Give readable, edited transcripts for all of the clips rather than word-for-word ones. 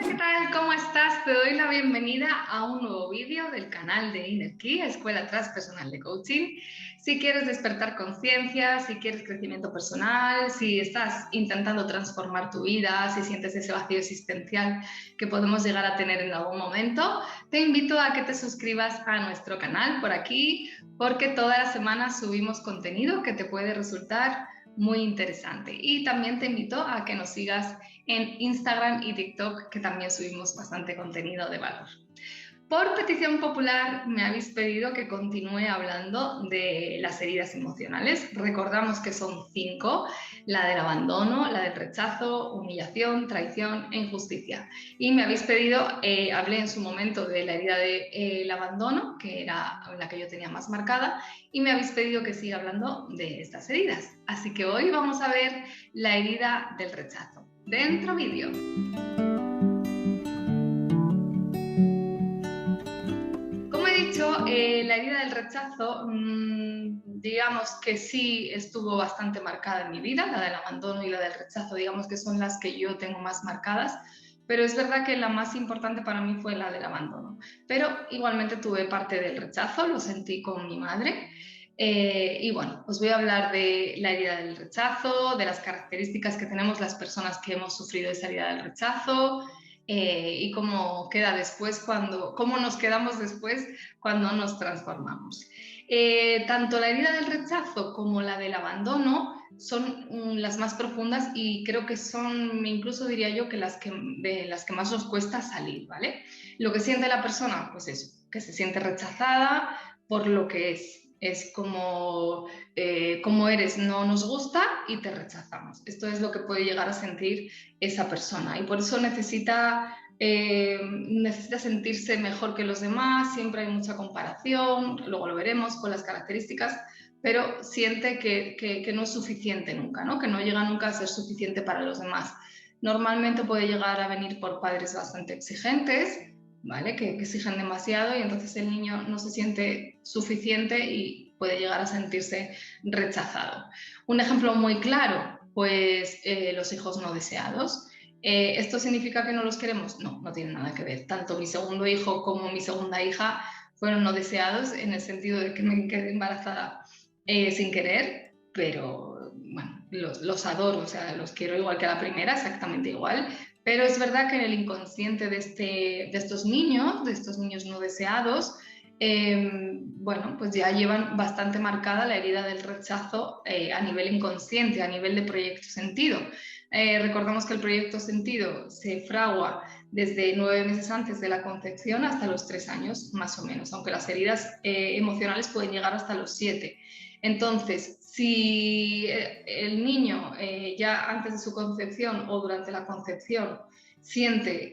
Hola, ¿qué tal? ¿Cómo estás? Te doy la bienvenida a un nuevo vídeo del canal de Inner Key, Escuela Transpersonal de Coaching. Si quieres despertar conciencia, si quieres crecimiento personal, si estás intentando transformar tu vida, si sientes ese vacío existencial que podemos llegar a tener en algún momento, te invito a que te suscribas a nuestro canal por aquí, porque todas las semanas subimos contenido que te puede resultar muy interesante. Y también te invito a que nos sigas en Instagram y TikTok, que también subimos bastante contenido de valor. Por petición popular me habéis pedido que continúe hablando de las heridas emocionales. Recordamos que son 5, la del abandono, la del rechazo, humillación, traición e injusticia. Y me habéis pedido, hablé en su momento de la herida del abandono, que era la que yo tenía más marcada, y me habéis pedido que siga hablando de estas heridas. Así que hoy vamos a ver la herida del rechazo. Dentro vídeo. La herida del rechazo, digamos que sí estuvo bastante marcada en mi vida, la del abandono y la del rechazo, digamos que son las que yo tengo más marcadas, pero es verdad que la más importante para mí fue la del abandono. Pero igualmente tuve parte del rechazo, lo sentí con mi madre. Y bueno, os voy a hablar de la herida del rechazo, de las características que tenemos las personas que hemos sufrido esa herida del rechazo, y cómo queda después cómo nos quedamos después cuando nos transformamos. Tanto la herida del rechazo como la del abandono son las más profundas y creo que son, incluso diría yo, de las que más nos cuesta salir, ¿vale? Lo que siente la persona, pues eso, que se siente rechazada por lo que es. Es como eres, no nos gusta y te rechazamos. Esto es lo que puede llegar a sentir esa persona y por eso necesita sentirse mejor que los demás, siempre hay mucha comparación, luego lo veremos con las características, pero siente que no es suficiente nunca, ¿no? Que no llega nunca a ser suficiente para los demás. Normalmente puede llegar a venir por padres bastante exigentes, ¿vale? Que exigen demasiado y entonces el niño no se siente suficiente y puede llegar a sentirse rechazado. Un ejemplo muy claro, pues los hijos no deseados. ¿Esto significa que no los queremos? No, no tiene nada que ver. Tanto mi segundo hijo como mi segunda hija fueron no deseados en el sentido de que me quedé embarazada sin querer, pero bueno, los adoro, o sea, los quiero igual que a la primera, exactamente igual, pero es verdad que en el inconsciente de estos niños no deseados, bueno, pues ya llevan bastante marcada la herida del rechazo a nivel inconsciente, a nivel de proyecto sentido. Recordamos que el proyecto sentido se fragua desde 9 meses antes de la concepción hasta los 3 años, más o menos, aunque las heridas emocionales pueden llegar hasta los 7. Entonces, si el niño ya antes de su concepción o durante la concepción siente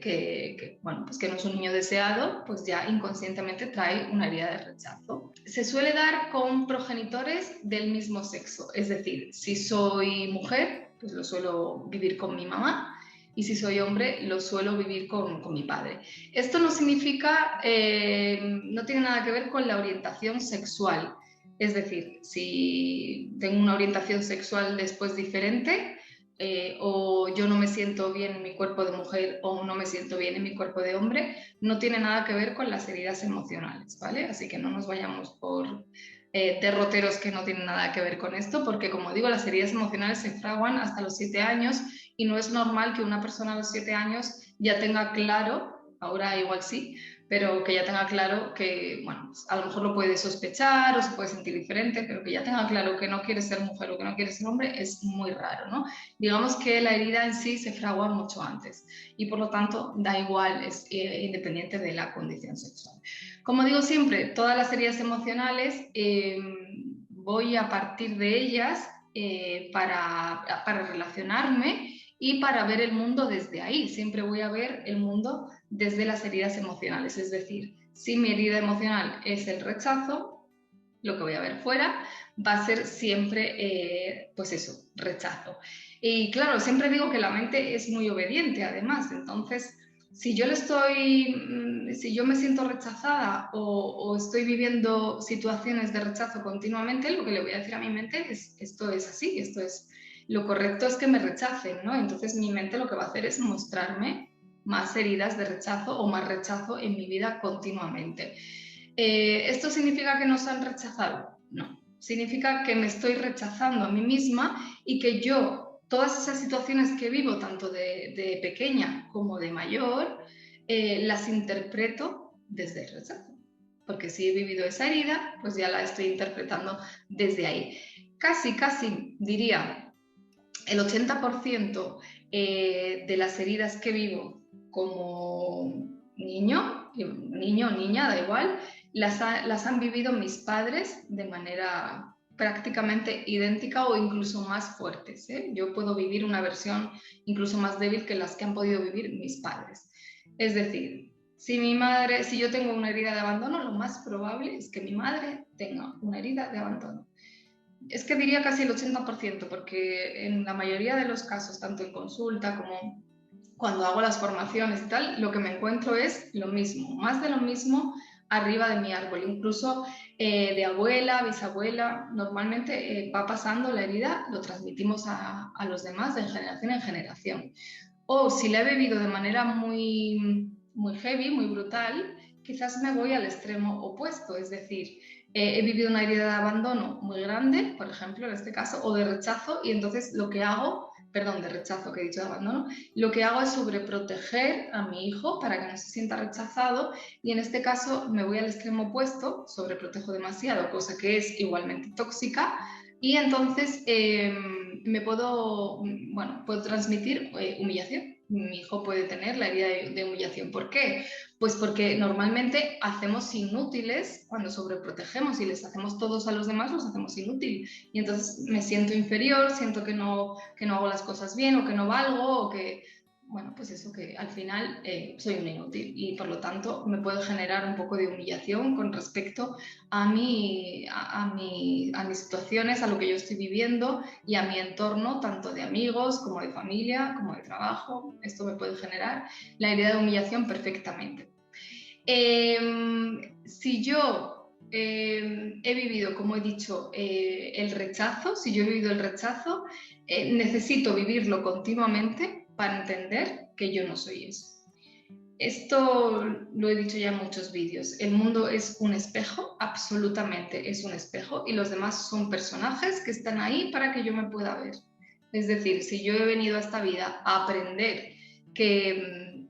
bueno, pues que no es un niño deseado, pues ya inconscientemente trae una herida de rechazo. Se suele dar con progenitores del mismo sexo, es decir, si soy mujer, pues lo suelo vivir con mi mamá, y si soy hombre, lo suelo vivir con mi padre. Esto no significa, no tiene nada que ver con la orientación sexual. Es decir, si tengo una orientación sexual después diferente, o yo no me siento bien en mi cuerpo de mujer o no me siento bien en mi cuerpo de hombre, no tiene nada que ver con las heridas emocionales, ¿vale? Así que no nos vayamos por derroteros que no tienen nada que ver con esto, porque como digo, las heridas emocionales se fraguan hasta los 7 años y no es normal que una persona a los 7 años ya tenga claro, ahora igual sí, pero que ya tenga claro que, bueno, a lo mejor lo puede sospechar o se puede sentir diferente, pero que ya tenga claro que no quiere ser mujer o que no quiere ser hombre es muy raro, ¿no? Digamos que la herida en sí se fragua mucho antes y por lo tanto da igual, es independiente de la condición sexual. Como digo siempre, todas las heridas emocionales voy a partir de ellas para relacionarme y para ver el mundo desde ahí. Siempre voy a ver el mundo desde las heridas emocionales. Es decir, si mi herida emocional es el rechazo, lo que voy a ver fuera va a ser siempre, pues eso, rechazo. Y claro, siempre digo que la mente es muy obediente, además. Entonces, si yo me siento rechazada o estoy viviendo situaciones de rechazo continuamente, lo que le voy a decir a mi mente es, esto es así, lo correcto es que me rechacen, ¿no? Entonces mi mente lo que va a hacer es mostrarme más heridas de rechazo o más rechazo en mi vida continuamente. ¿Esto significa que nos han rechazado? No. Significa que me estoy rechazando a mí misma y que yo, todas esas situaciones que vivo, tanto de pequeña como de mayor, las interpreto desde el rechazo. Porque si he vivido esa herida, pues ya la estoy interpretando desde ahí. Casi diría, el 80% de las heridas que vivo como niño o niña, da igual, las han vivido mis padres de manera prácticamente idéntica o incluso más fuertes, ¿eh? Yo puedo vivir una versión incluso más débil que las que han podido vivir mis padres. Es decir, si yo tengo una herida de abandono, lo más probable es que mi madre tenga una herida de abandono. Es que diría casi el 80%, porque en la mayoría de los casos, tanto en consulta como cuando hago las formaciones y tal, lo que me encuentro es lo mismo, más de lo mismo arriba de mi árbol, incluso de abuela, bisabuela, normalmente va pasando la herida, lo transmitimos a los demás de generación en generación. O si la he vivido de manera muy heavy, muy brutal, quizás me voy al extremo opuesto, es decir, he vivido una herida de abandono muy grande, por ejemplo, en este caso, o de rechazo, y entonces lo que hago, perdón, de rechazo que he dicho de abandono, lo que hago es sobreproteger a mi hijo para que no se sienta rechazado, y en este caso me voy al extremo opuesto, sobreprotejo demasiado, cosa que es igualmente tóxica, y entonces puedo transmitir humillación. Mi hijo puede tener la herida de humillación. ¿Por qué? Pues porque normalmente hacemos inútiles, cuando sobreprotegemos y les hacemos todos a los demás, los hacemos inútiles. Y entonces me siento inferior, siento que no hago las cosas bien o que no valgo o que, bueno, pues eso, que al final soy un inútil y por lo tanto me puede generar un poco de humillación con respecto a mis situaciones, a lo que yo estoy viviendo y a mi entorno, tanto de amigos como de familia, como de trabajo. Esto me puede generar la herida de humillación perfectamente. Si yo he vivido, como he dicho, el rechazo, si yo he vivido el rechazo, necesito vivirlo continuamente para entender que yo no soy eso. Esto lo he dicho ya en muchos vídeos. El mundo es un espejo, absolutamente es un espejo, y los demás son personajes que están ahí para que yo me pueda ver. Es decir, si yo he venido a esta vida a aprender que,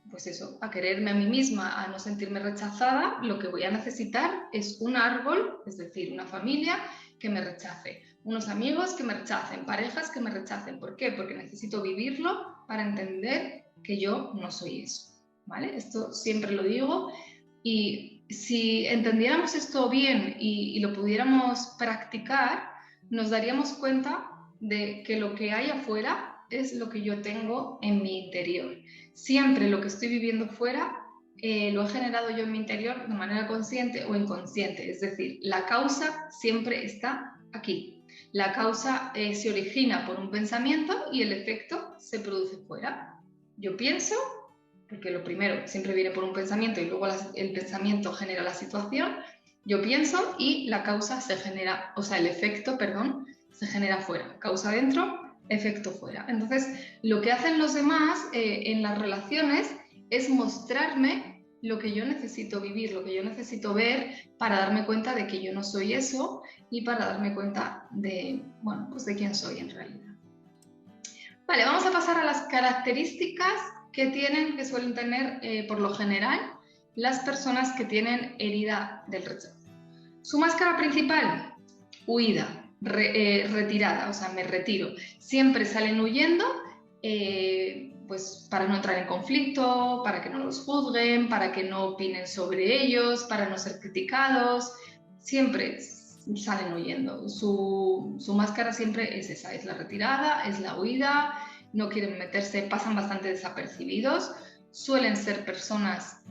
pues eso, a quererme a mí misma, a no sentirme rechazada, lo que voy a necesitar es un árbol, es decir, una familia que me rechace, unos amigos que me rechacen, parejas que me rechacen. ¿Por qué? Porque necesito vivirlo para entender que yo no soy eso. ¿Vale? Esto siempre lo digo, y si entendiéramos esto bien y lo pudiéramos practicar, nos daríamos cuenta de que lo que hay afuera es lo que yo tengo en mi interior. Siempre lo que estoy viviendo fuera lo he generado yo en mi interior de manera consciente o inconsciente, es decir, la causa siempre está aquí. La causa se origina por un pensamiento y el efecto se produce fuera. Yo pienso, porque lo primero siempre viene por un pensamiento y luego el pensamiento genera la situación. Yo pienso y la causa se genera, o sea, el efecto, perdón, se genera fuera. Causa dentro, efecto fuera. Entonces, lo que hacen los demás en las relaciones es mostrarme lo que yo necesito vivir, lo que yo necesito ver para darme cuenta de que yo no soy eso y para darme cuenta de, bueno, pues de quién soy en realidad. Vale, vamos a pasar a las características que suelen tener por lo general las personas que tienen herida del rechazo. Su máscara principal, huida, retirada, o sea, me retiro. Siempre salen huyendo, pues para no entrar en conflicto, para que no los juzguen, para que no opinen sobre ellos, para no ser criticados. Siempre salen huyendo. Su máscara siempre es esa, es la retirada, es la huida. No quieren meterse, pasan bastante desapercibidos, suelen ser personas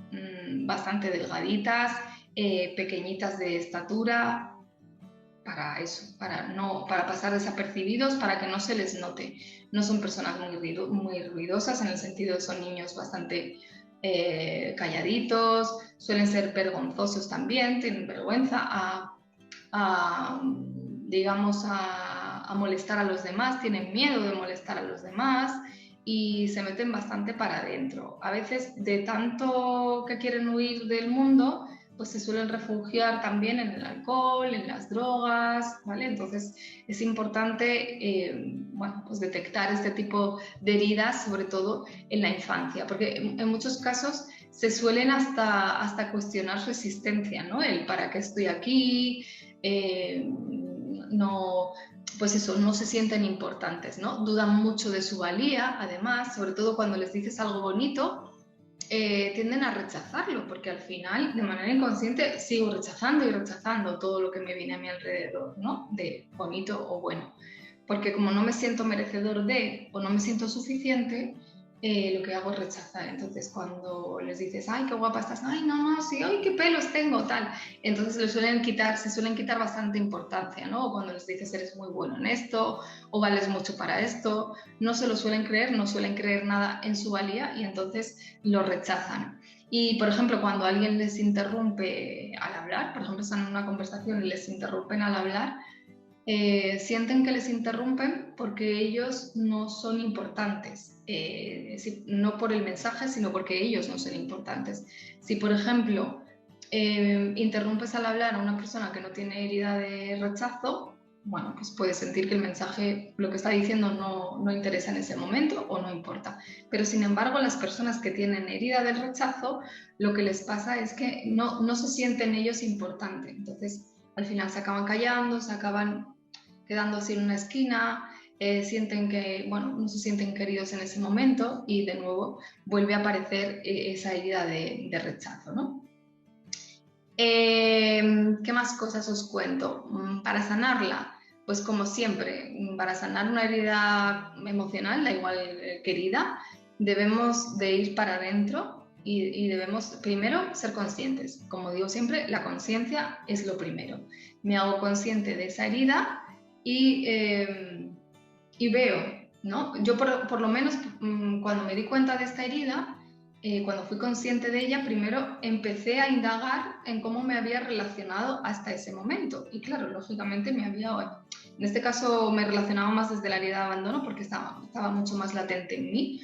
bastante delgaditas, pequeñitas de estatura, para eso, para pasar desapercibidos, para que no se les note. No son personas muy ruidosas, en el sentido de son niños bastante calladitos, suelen ser vergonzosos también, tienen vergüenza digamos, a molestar a los demás, tienen miedo de molestar a los demás, y se meten bastante para adentro. A veces de tanto que quieren huir del mundo, pues se suelen refugiar también en el alcohol, en las drogas, ¿vale? Entonces es importante bueno, pues detectar este tipo de heridas, sobre todo en la infancia, porque en muchos casos se suelen hasta cuestionar su existencia, ¿no? El para qué estoy aquí, no, pues eso, no se sienten importantes, ¿no? Dudan mucho de su valía, además, sobre todo cuando les dices algo bonito, tienden a rechazarlo, porque al final, de manera inconsciente, sigo rechazando y rechazando todo lo que me viene a mi alrededor, ¿no? De bonito o bueno. Porque como no me siento merecedor de o no me siento suficiente, lo que hago es rechazar. Entonces, cuando les dices, ay, qué guapa estás, ay, no, sí, ay, qué pelos tengo, tal. Entonces se suelen quitar bastante importancia, ¿no? O cuando les dices, eres muy bueno en esto, o vales mucho para esto, no se lo suelen creer, no suelen creer nada en su valía y entonces lo rechazan. Y, por ejemplo, cuando alguien les interrumpe al hablar, por ejemplo, están en una conversación y les interrumpen al hablar, sienten que les interrumpen porque ellos no son importantes, no por el mensaje, sino porque ellos no son importantes. Si, por ejemplo, interrumpes al hablar a una persona que no tiene herida de rechazo, bueno, pues puedes sentir que el mensaje, lo que está diciendo, no interesa en ese momento o no importa. Pero sin embargo, las personas que tienen herida del rechazo, lo que les pasa es que no se sienten ellos importantes. Entonces, al final se acaban callando, se acaban quedando así en una esquina, sienten que, bueno, no se sienten queridos en ese momento y de nuevo vuelve a aparecer esa herida de rechazo, ¿no? ¿Qué más cosas os cuento? Para sanarla, pues como siempre, para sanar una herida emocional, da igual querida, debemos de ir para adentro y debemos primero ser conscientes. Como digo siempre, la conciencia es lo primero. Me hago consciente de esa herida y veo, ¿no? Yo por lo menos cuando me di cuenta de esta herida, cuando fui consciente de ella, primero empecé a indagar en cómo me había relacionado hasta ese momento. Y claro, lógicamente en este caso me relacionaba más desde la herida de abandono porque estaba mucho más latente en mí,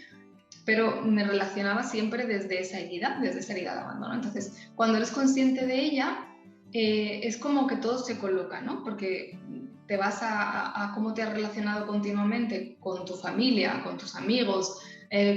pero me relacionaba siempre desde esa herida de abandono. Entonces, cuando eres consciente de ella, es como que todo se coloca, ¿no? Porque te vas a cómo te has relacionado continuamente con tu familia, con tus amigos,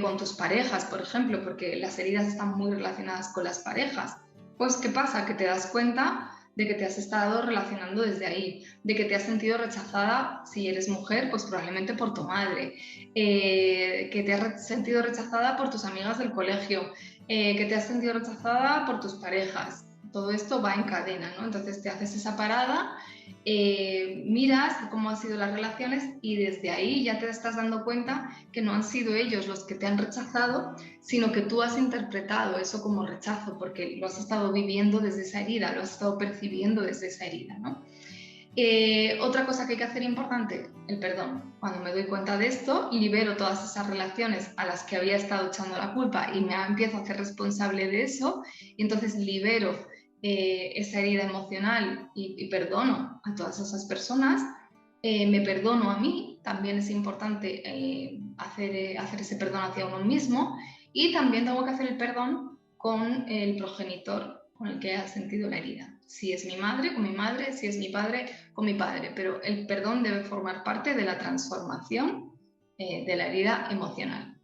con tus parejas, por ejemplo, porque las heridas están muy relacionadas con las parejas. Pues, ¿qué pasa? Que te das cuenta de que te has estado relacionando desde ahí, de que te has sentido rechazada si eres mujer, pues probablemente por tu madre, que te has sentido rechazada por tus amigas del colegio, que te has sentido rechazada por tus parejas. Todo esto va en cadena, ¿no? Entonces te haces esa parada, miras cómo han sido las relaciones y desde ahí ya te estás dando cuenta que no han sido ellos los que te han rechazado, sino que tú has interpretado eso como rechazo porque lo has estado viviendo desde esa herida, lo has estado percibiendo desde esa herida, ¿no? Otra cosa que hay que hacer importante, el perdón. Cuando me doy cuenta de esto, libero todas esas relaciones a las que había estado echando la culpa y me empiezo a hacer responsable de eso, y entonces libero esa herida emocional y perdono a todas esas personas. Me perdono a mí, también es importante hacer ese perdón hacia uno mismo, y también tengo que hacer el perdón con el progenitor con el que ha sentido la herida. Si es mi madre, con mi madre; si es mi padre, con mi padre. Pero el perdón debe formar parte de la transformación de la herida emocional.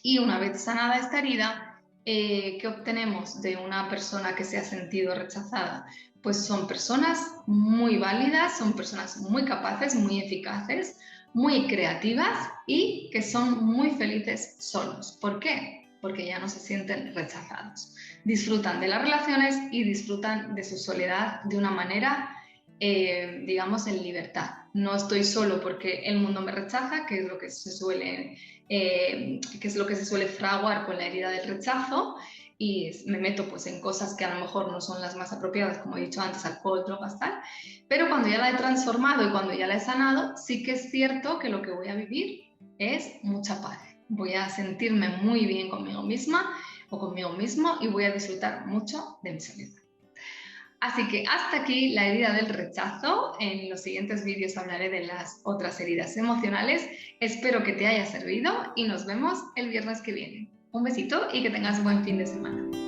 Y una vez sanada esta herida, ¿qué obtenemos de una persona que se ha sentido rechazada? Pues son personas muy válidas, son personas muy capaces, muy eficaces, muy creativas y que son muy felices solos. ¿Por qué? Porque ya no se sienten rechazados. Disfrutan de las relaciones y disfrutan de su soledad de una manera, digamos, en libertad. No estoy solo porque el mundo me rechaza, que es lo que se suele fraguar con la herida del rechazo, y me meto pues en cosas que a lo mejor no son las más apropiadas, como he dicho antes, alcohol, drogas, tal. Pero cuando ya la he transformado y cuando ya la he sanado, sí que es cierto que lo que voy a vivir es mucha paz. Voy a sentirme muy bien conmigo misma o conmigo mismo y voy a disfrutar mucho de mi soledad. Así que hasta aquí la herida del rechazo. En los siguientes vídeos hablaré de las otras heridas emocionales. Espero que te haya servido y nos vemos el viernes que viene. Un besito y que tengas buen fin de semana.